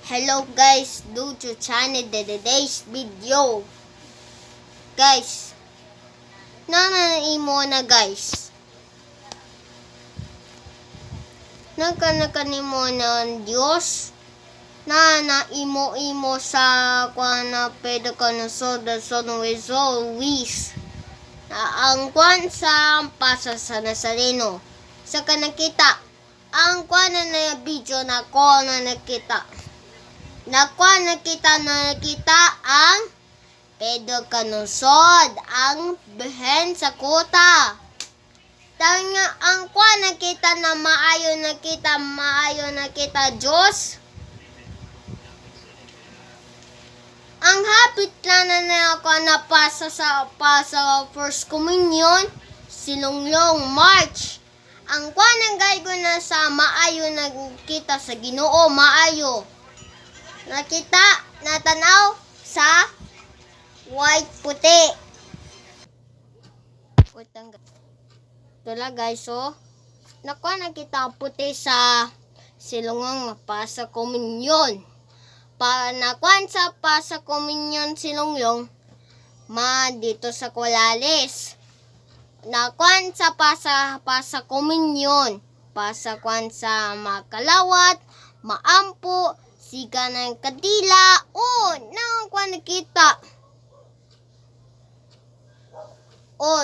Hello guys, do to channel today's video. Guys, nananaimo na guys. Nagkanakanimo ng Diyos na naimo-imo sa na pedo ka no soda son always na ang kwan sa pasa sa Nazareno sa kanakita ang kwan na video na ko na nakita nakita ang pedo kanusod ang behen sa kota. Tanga ang kwa nakita na maayo nakita Diyos. Ang hapit na ako na pasa First Communion silunglong March. Ang kwa nang gaygo na sa maayo nakita sa Ginoo maayo. Nakita, natanaw sa white puti. Ito guys, so nakuha nakita puti sa silungang pasa komunyon. Nakuha sa pasa komunyon silunglong dito sa Colales. Nakuha sa pasa komunyon. Kuan sa Makalawat, Maampo, Siga ng Kadila. Nakuha nakita.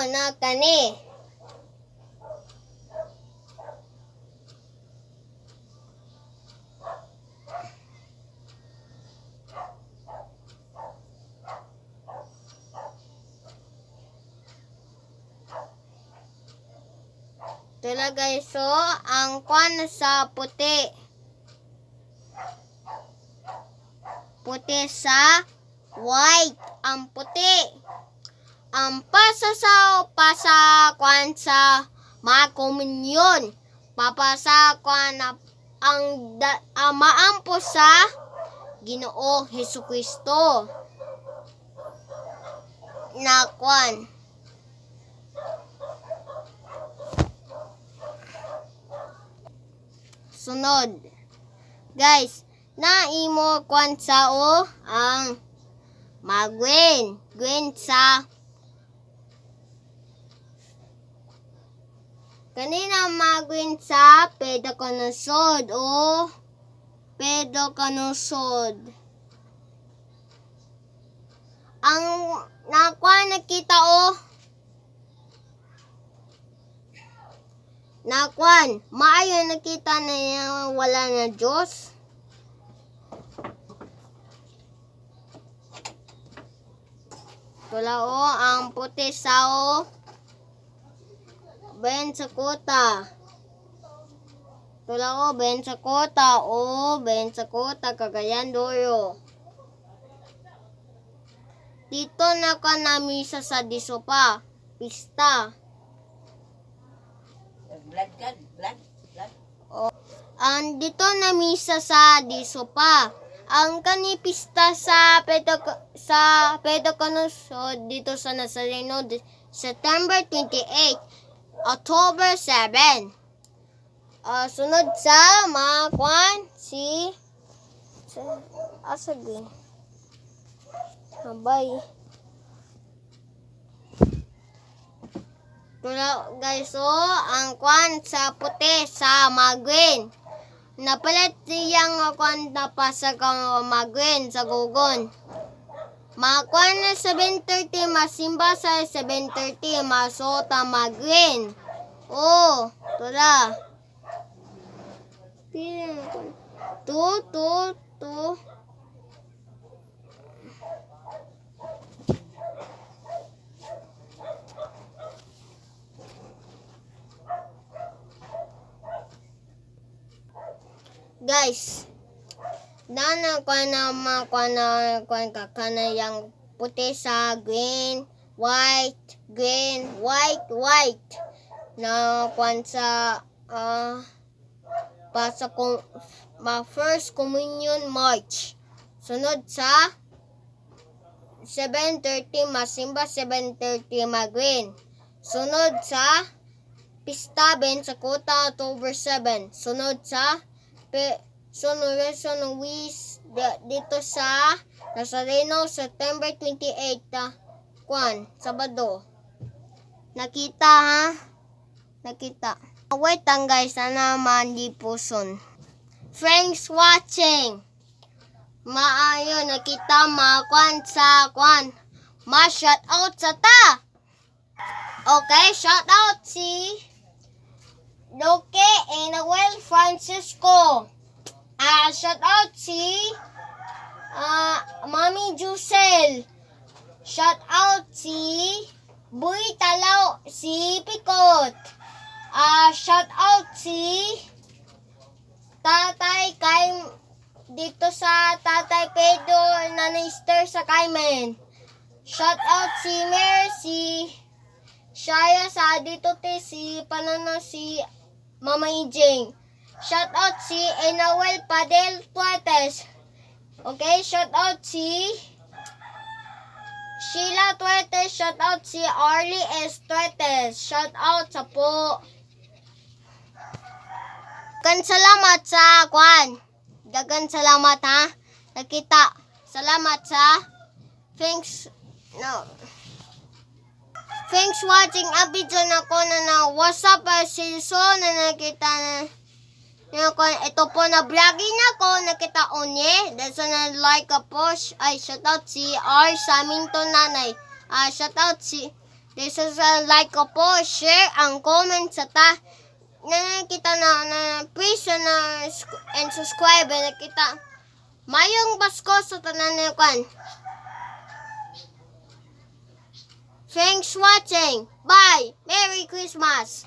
Nakani. Ito guys, so ang kwan sa puti sa white ang puti. Ang pasa kwan sa mga komunyon. Papasa kwan ang maampo sa Ginoo Hesukristo. Na kwan. Sunod. Guys, naimo kwan sa ang magwen sa kanina magwin sa pedo kanusod ang nakuha nakita nakwan maayo nakita na wala na Diyos. Wala ang puti sa ben sa kota. Wala ben sa kota Cagayan de Oro. Dito na ka namisa sa disopa pista. Blood. Dito na misa sa disopa. Ang kanipista sa pedo kanusod dito sa Nazareno September 28, October 7. Sunod sa makwan asagi. Habay. Guys, ang kwan sa puti sa magwin. Napalit siyang kwan na pasa magwin sa gugon. Makwan na 7:30 masimba sa 7:30 masota magwin. Tula. Tu. Guys, kakana yang puti sa green, white. Na kwan sa First Communion March. Sunod sa 7:30 masimba 7:30 magwin. Sunod sa pista ben sa kota October 7. Sunod sa Son Luis dito sa Nazareno, September 28, Sabado. Nakita ha? Nakita. Wait lang guys, sana naman di puson. Thanks watching. Maayo nakita ma-shout out sa ta. Okay, shout out si Loke Noel Francisco. Shout out si Mami Jusel. Shout out si Buy Talaw, si Pikot. Shout out si Tatay Kay dito sa Tatay Pedro Nanister sa Kaimen. Shout out si Mercy. Shaya sa dito si Panano si Mama Ijing. Shout out si Enawel Padel Tuetes. Okay, shout out si Sheila Tuetes. Shout out si Arlie S. Tuetes. Shout out sa po. Dagan salamat sa Dagan salamat ha. Nakita. Salamat sa Thanks watching a video na ko na what's up silso na nakita na ito po na vlogging ako nakita onye. That's na like a post. Shout out si R. Samington nanay. Shout out si this is a like a post, share ang comment sa ta na kita na please na and subscribe na kita mayong Pasko sa tanan na kan. Thanks watching. Bye. Merry Christmas.